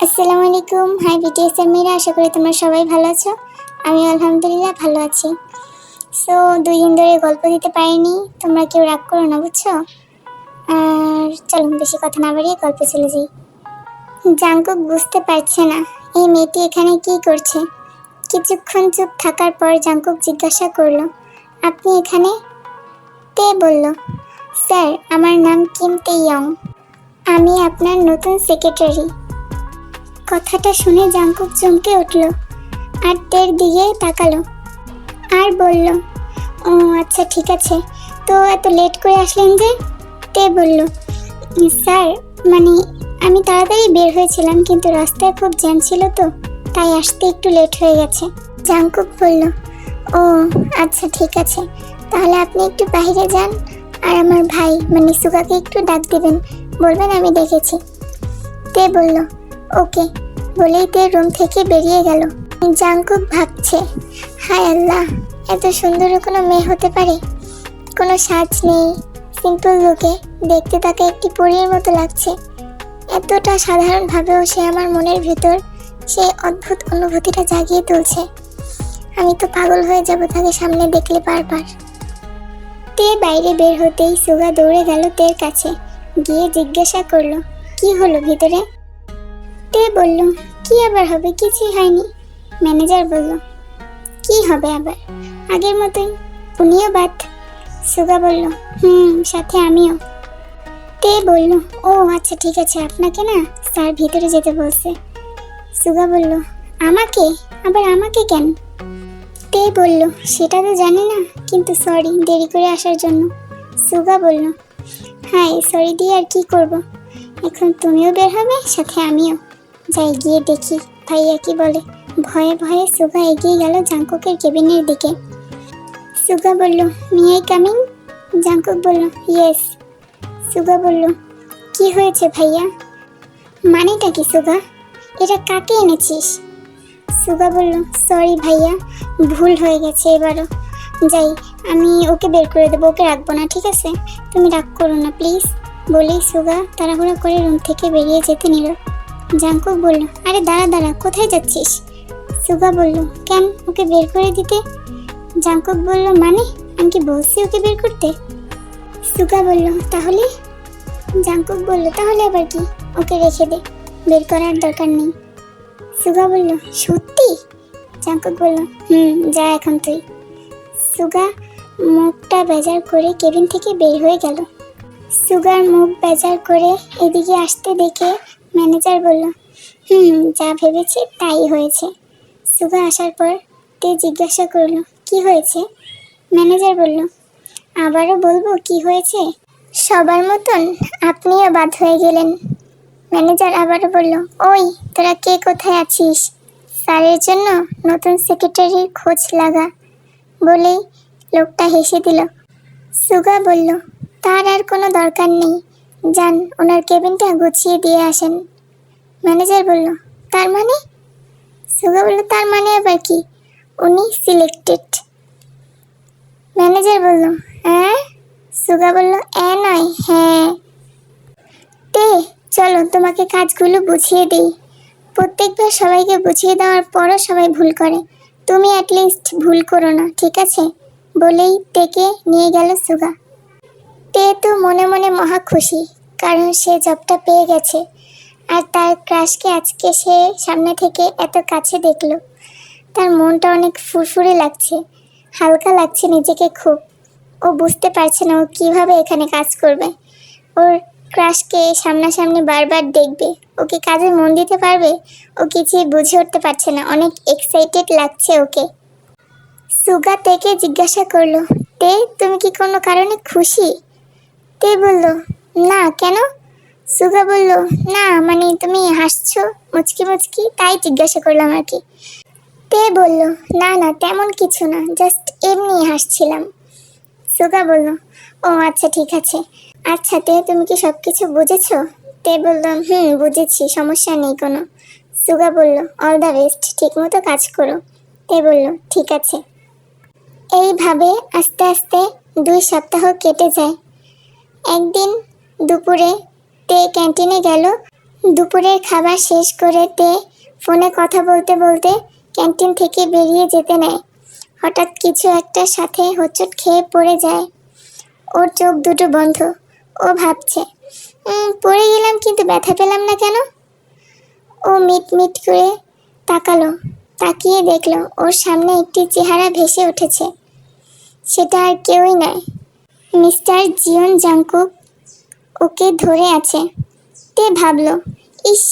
আসসালামু আলাইকুম। High BTS মেয়েরা, আশা করি তোমরা সবাই ভালো আছো। আমি আলহামদুলিল্লাহ ভালো আছি। সো 2 দিন ধরে গল্প দিতে পারিনি, তোমরা কেউ রাগ করো না, বুঝছো? আর চলো বেশি কথা না বাড়িয়ে গল্পে চলে যাই। জাঙ্কুক বুঝতে পারছে না এই মেয়েটি এখানে কি করছে। কিছুক্ষণ চুপ থাকার পর জাঙ্কুক জিজ্ঞাসা করলো, আপনি এখানে? তে বলল, স্যার আমার নাম কিম তে ইয়ং, আমি আপনার নতুন সেক্রেটারি। কথাটা শুনে জাঙ্কুক চমকে উঠল আর তের দিকে তাকালো আর বলল, ও আচ্ছা ঠিক আছে, তো এত লেট করে আসলেন যে? তে বলল, স্যার মানে আমি তাড়াতাড়ি বের হয়েছিলাম, কিন্তু রাস্তায় খুব জ্যাম ছিল তো তাই আসতে একটু লেট হয়ে গেছে। জাঙ্কুক বলল, ও আচ্ছা ঠিক আছে, তাহলে আপনি একটু বাইরে যান আর আমার ভাই মানে সুগাকে একটু ডাক দিবেন, বলবেন আমি দেখেছি। তে বলল, ওকে বলেই তে রুম থেকে বেরিয়ে গেল। জাঙ্কুক ভাবছে, হায় আল্লাহ, এত সুন্দর কোনো মেয়ে হতে পারে, কোনো সাজ নেই, সিম্পল লুকে দেখতে তাকে একটি পরীর মতো লাগছে। এতটা সাধারণভাবেও সে আমার মনের ভিতর সেই অদ্ভুত অনুভূতিটা জাগিয়ে তুলছে। আমি তো পাগল হয়ে যাব তাকে সামনে দেখলে বারবার। তে বাইরে বের হতেই সুগা দৌড়ে গেল তের কাছে, গিয়ে জিজ্ঞাসা করলো, কি হলো ভিতরে? তে বলল, কি আবার হবে, কিছুই হয়নি। ম্যানেজার বলল, কি হবে আবার, আগের মতোই, উনিও বাদ। সুগা বলল, সাথে আমিও। তে বলল, ও আচ্ছা ঠিক আছে, আপনাকে না স্যার ভিতরে যেতে বলছে। সুগা বলল, আমাকে? আবার আমাকে কেন? তে বলল, সেটা তো জানি না, কিন্তু সরি দেরি করে আসার জন্য। সুগা বলল, হাই সরি দিয়ে আর কি করব, এখন তুমিও বের হবে সাথে আমিও। যাই গিয়ে দেখি ভাইয়া কি বলে। ভয়ে ভয়ে সুগা এগিয়ে গেল জাঙ্কুকের কেবিনের দিকে। সুগা বলল, মে আই কামিং? জাঙ্কুক বলল, ইয়েস। সুগা বলল, কি হয়েছে ভাইয়া? মানেটা কি সুগা, এটা কাকে এনেছিস? সুগা বলল, সরি ভাইয়া, ভুল হয়ে গেছে এবারও। যাই, আমি ওকে বের করে দেবো, ওকে রাখবো না, ঠিক আছে? তুমি রাগ করো না প্লিজ। বলেই সুগা তাড়াহুড়ো করে রুম থেকে বেরিয়ে যেতে নিল। জাঙ্কুক বলল, আরে দাঁড়া দাঁড়া, কোথায় যাচ্ছিস? সুগা বলল, কেন, ওকে বের করে দিতে। জাঙ্কুক বলল, মানে আমি কি বলছি ওকে বের করতে? সুগা বলল, তাহলে? জাঙ্কুক বলল, তাহলে আবার কি, ওকে রেখে দে, বের করার দরকার নেই। সুগা বলল, সত্যি? জাঙ্কুক বলল, যা এখন তুই। সুগা মুখটা বেজার করে কেবিন থেকে বের হয়ে গেল। সুগার মুখ বেজার করে এদিকে আসতে দেখে ম্যানেজার বলল, যা ভেবেছি তাই হয়েছে। সুগা আসার পর তে জিজ্ঞাসা করলো, কি হয়েছে? ম্যানেজার বলল, আবারও বলবো কি হয়েছে? সবার মতন আপনিও বাদ হয়ে গেলেন। ম্যানেজার আবারও বলল, ওই তোরা কে কোথায় আছিস, স্যারের জন্য নতুন সেক্রেটারির খোঁজ লাগা। বলেই লোকটা হেসে দিল। সুগা বলল, তার আর কোনো দরকার নেই, যান ওনার কেবিনটা গুছিয়ে দিয়ে আসেন। ম্যানেজার বলল, তার মানে? সুগা বলল, তার মানে আবার কি, উনি সিলেক্টেড। ম্যানেজার বলল, হ্যাঁ? সুগা বলল, নয় হ্যাঁ। তে চলো তোমাকে কাজগুলো বুঝিয়ে দিই। প্রত্যেকবার সবাইকে বুঝিয়ে দেওয়ার পরও সবাই ভুল করে, তুমি অ্যাটলিস্ট ভুল করো না, ঠিক আছে? বলেই তেকে নিয়ে গেল সুগা। তে তো মনে মনে মহা খুশি, কারণ সে জবটা পেয়ে গেছে আর তার ক্রাশকে আজকে সে সামনে থেকে এত কাছে দেখলো। তার মনটা অনেক ফুরফুরে লাগছে, হালকা লাগছে নিজেকে খুব। ও বুঝতে পারছে না ও কীভাবে এখানে কাজ করবে, ওর ক্রাশকে সামনাসামনি বারবার দেখবে, ওকে কাজে মন দিতে পারবে, ও কিছুই বুঝে উঠতে পারছে না, অনেক এক্সাইটেড লাগছে ওকে। সুগা তেকে জিজ্ঞাসা করলো, তে তুমি কি কোনো কারণে খুশি? তে বলল, না কেন? সুগা বলল, না মানে তুমি হাসছো মুচকি মুচকি, তাই জিজ্ঞাসা করলাম আর কি। তে বলল, না না তেমন কিছু না, জাস্ট এমনি হাসছিলাম। সুগা বলল, ও আচ্ছা ঠিক আছে। আচ্ছা তে তুমি কি সব কিছু বুঝেছো? তে বলল, বুঝেছি, সমস্যা নেই কোনো। সুগা বলল, অল দ্য বেস্ট, ঠিক মতো কাজ করো। তে বলল, ঠিক আছে। এইভাবে আস্তে আস্তে 2 সপ্তাহ কেটে যায়। একদিন দুপুরে তে ক্যান্টিনে গেল দুপুরের খাবার শেষ করে তে ফোনে কথা বলতে বলতে ক্যান্টিন থেকে বেরিয়ে যেতে নেয়। হঠাৎ কিছু একটার সাথে হোঁচট খেয়ে পড়ে যায়। ওর চোখ দুটো বন্ধ। ও ভাবছে, পড়ে গেলাম কিন্তু ব্যথা পেলাম না কেন? ও মিট মিট করে তাকালো। তাকিয়ে দেখলো ওর সামনে একটি চেহারা ভেসে উঠেছে। সেটা আর কেউই নয়, মিস্টার জিয়ন জাংকুক ওকে ধরে আছে। তে ভাবলো, ইস,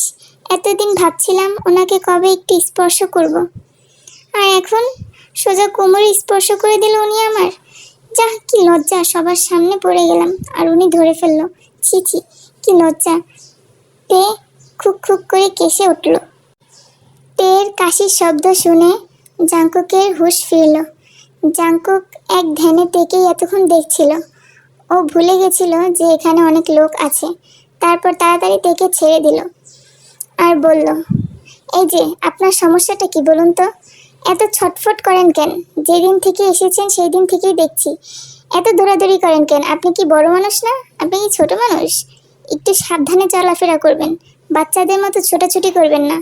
এতদিন ভাবছিলাম ওনাকে কবে একটু স্পর্শ করব, আর এখন সোজা কোমরে স্পর্শ করে দিল উনি আমার। যাহ, কি লজ্জা, সবার সামনে পড়ে গেলাম আর উনি ধরে ফেললো। ছি ছি, কি লজ্জা। তে খুক খুক করে কেসে উঠল। তের কাশির শব্দ শুনে জাংকুকের হুঁশ ফিরল। জাংকুক এক ধ্যানে তেকেই এতক্ষণ দেখছিল। ও ভুলে গেছিল যে এখানে অনেক লোক আছে। তারপর তাড়াতাড়ি তেকে ছেড়ে দিল আর বলল, এই যে, আপনার সমস্যাটা কি বলুন তো? এত ছটফট করেন কেন? যেদিন থেকে এসেছেন সেই দিন থেকেই দেখছি। এত দৌড়াদৌড়ি করেন কেন? আপনি কি বড় মানুষ না? আপনি কি ছোট মানুষ? একটু সাবধানে চলাফেরা করবেন, বাচ্চাদের মতো ছোটাছুটি করবেন না।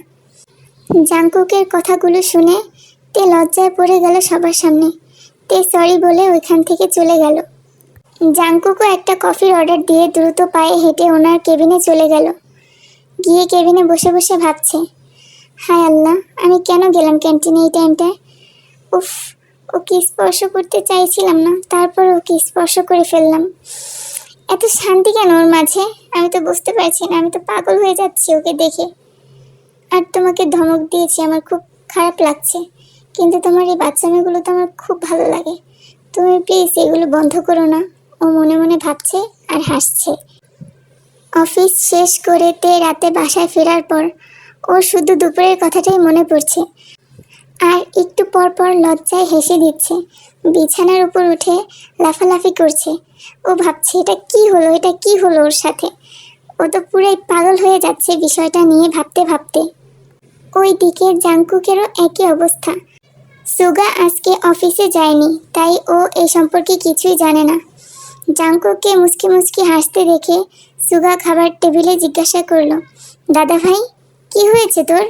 জাংকুকের কথাগুলো শুনে তে লজ্জায় পড়ে গেল সবার সামনে। তে সরি বলে ওইখান থেকে চলে গেল। জাংকুকও একটা কফির অর্ডার দিয়ে দ্রুত পায়ে হেঁটে ওনার কেবিনে চলে গেল। গিয়ে কেবিনে বসে বসে ভাবছে, হায় আল্লাহ, আমি কেন গেলাম ক্যান্টিনে এই টাইমটায়? উফ, ওকে স্পর্শ করতে চাইছিলাম না, তারপর ওকে স্পর্শ করে ফেললাম। এত শান্তি কেন ওর মাঝে? আমি তো বুঝতে পারছি না, আমি তো পাগল হয়ে যাচ্ছি ওকে দেখে। আর তোমাকে ধমক দিয়েছি, আমার খুব খারাপ লাগছে, কিন্তু তোমার এই বাচ্চামেগুলো তো আমার খুব ভালো লাগে। তুমি প্লিজ এগুলো বন্ধ করো না। ও মনে মনে ভাবছে আর হাসছে। অফিস শেষ করে তে রাতে বাসায় ফেরার পর ওর শুধু দুপুরের কথাটাই মনে পড়ছে, আর একটু পর পর লজ্জায় হেসে দিচ্ছে। বিছানার উপর উঠে লাফালাফি করছে। ও ভাবছে, এটা কি হলো, এটা কি হলো ওর সাথে? ও তো পুরাই পাগল হয়ে যাচ্ছে বিষয়টা নিয়ে ভাবতে ভাবতে। ওই দিকে জাংকুকেরও একই অবস্থা। সুগা আজকে অফিসে যায়নি, তাই ও এই সম্পর্কে কিছুই জানে না। জাংকুককে মুচকি মুচকি হাসতে দেখে সুগা খাবার টেবিলে জিজ্ঞাসা করলো, দাদা ভাই, কি হয়েছে তোর?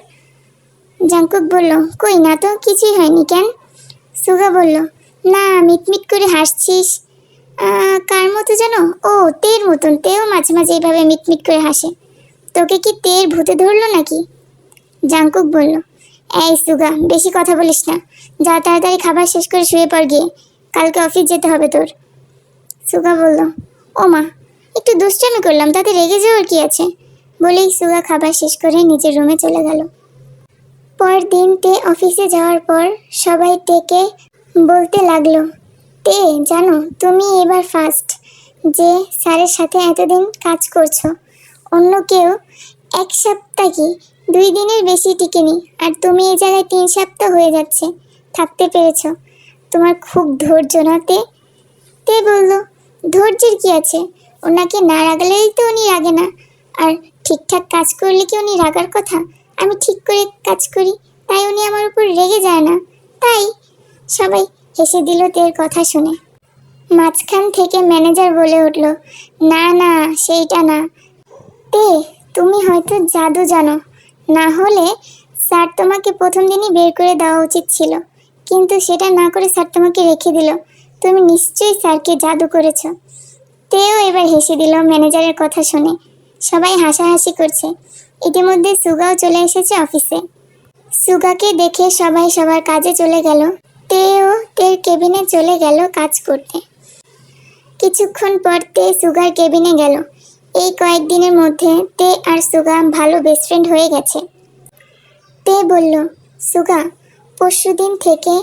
জাংকুক বলল, কই না তো, কিছুই হয়নি। কেন? সুগা বলল, না, মিটমিট করে হাসছিস। কার মতো যেন? ও, তের মতন। তেও মাঝে মাঝে এইভাবে মিটমিট করে হাসে। তোকে কি তের ভূতে ধরলো নাকি? জাংকুক বলল, এই সুগা, বেশি কথা বলিস না। যা, তাড়াতাড়ি খাবার শেষ করে শুয়ে পড় গিয়ে, কালকে অফিস যেতে হবে তোর। সুগা বলল, ও মা, একটু দুষ্টামি করলাম, তাতে রেগে যাওয়ার কি আছে? বলেই সুগা খাবার শেষ করে নিজের রুমে চলে গেল। পরদিন তে অফিসে যাওয়ার পর সবাই তেকে বলতে লাগলো, তে জানো, তুমি এবার ফার্স্ট যে স্যারের সাথে এতদিন কাজ করছো। অন্য কেউ 1 সপ্তাহ কি 2 দিনের বেশি টিকেনি, আর তুমি এই জায়গায় 3 সপ্তাহ হয়ে যাচ্ছে থাকতে পেরেছ। তোমার খুব ধৈর্য না তে? তে বলল, ধৈর্যের কি আছে? ওনাকে না রাগালেই তো উনি রাগে না, আর ঠিকঠাক কাজ করলে কি উনি রাগার কথা? আমি ঠিক করে কাজ করি, তাই উনি আমার উপর রেগে যায় না। তাই সবাই হেসে দিল তের কথা শুনে। মাঝখান থেকে ম্যানেজার বলে উঠল, না না, সেইটা না। তে, তুমি হয়তো জাদু জানো, না হলে স্যার তোমাকে প্রথম দিনই বের করে দেওয়া উচিত ছিল, কিন্তু সেটা না করে স্যার তোমাকে রেখে দিল। তুমি নিশ্চয়ই স্যারকে জাদু করেছ। তেও এবার হেসে দিল ম্যানেজারের কথা শুনে। সবাই হাসাহাসি করছে। ইতিমধ্যে সুগাও চলে এসেছে অফিসে। সুগাকে দেখে সবাই সবার কাজে চলে গেল। তেও তের কেবিনে চলে গেল কাজ করতে। কিছুক্ষণ পর তে সুগার কেবিনে গেল। এই কয়েকদিনের মধ্যে তে আর সুগা ভালো বেস্ট ফ্রেন্ড হয়ে গেছে। তে বলল, সুগা, পরশুদিন থেকে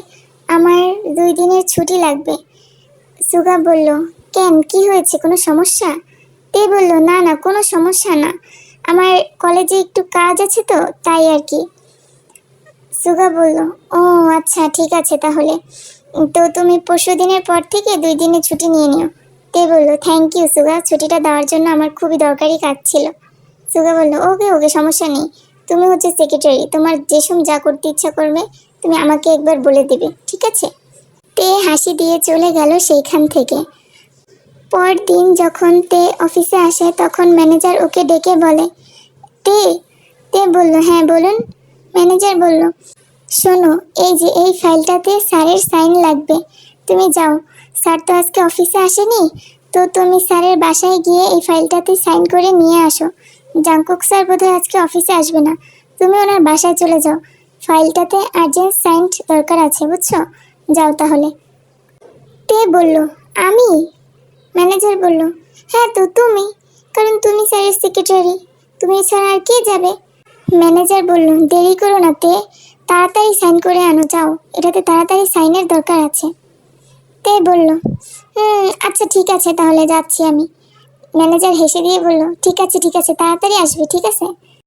আমার 2 দিনের ছুটি লাগবে। সুগা বলল, কেন, কি হয়েছে, কোনো সমস্যা? তে বলল, না না, কোনো সমস্যা না, আমার কলেজে একটু কাজ আছে তো, তাই আর কি। সুগা বলল, ও আচ্ছা, ঠিক আছে তাহলে। তো তুমি পরশুদিনের পর থেকে 2 দিনের ছুটি নিয়ে নিও। তে বলল, থ্যাংক ইউ সুগা, ছুটিটা দেওয়ার জন্য, আমার খুবই দরকারি কাজ ছিল। সুগা বলল, ওকে ওকে, সমস্যা নেই। তুমি হচ্ছে সেক্রেটারি, তোমার যেসব যা করতে ইচ্ছা করবে তুমি আমাকে একবার বলে দিবে, ঠিক আছে? তে হাসি দিয়ে চলে গেল সেইখান থেকে। পরদিন যখন তে অফিসে আসে তখন ম্যানেজার ওকে ডেকে বলে, তে তে বলল, হ্যাঁ বলুন। ম্যানেজার বলল, শোনো, এই যে এই ফাইলটাতে স্যারের সাইন লাগবে। তুমি যাও, স্যার তো আজকে অফিসে আসেনি, তো তুমি স্যারের বাসায় গিয়ে এই ফাইলটাতে সাইন করে নিয়ে আসো। জাংকুক স্যার বোধহয় আজকে অফিসে আসবে না, তুমি ওনার বাসায় চলে যাও। ফাইলটাতে আর্জেন্ট সাইন দরকার আছে, বুঝছো? যাও তাহলে। তে বলল, আমি? ম্যানেজার বলল, হ্যাঁ তো তুমি, কারণ তুমি স্যারের সেক্রেটারি, তুমি ছাড়া আর কে যাবে? ম্যানেজার বলল, দেরি করো না তে, তাড়াতাড়ি সাইন করে আনো, যাও, এটাতে তাড়াতাড়ি সাইনের দরকার আছে। তে বলল, আচ্ছা ঠিক আছে, তাহলে যাচ্ছি আমি। ম্যানেজার হেসে দিয়ে বলল, ঠিক আছে ঠিক আছে, তাড়াতাড়ি আসবে, ঠিক আছে?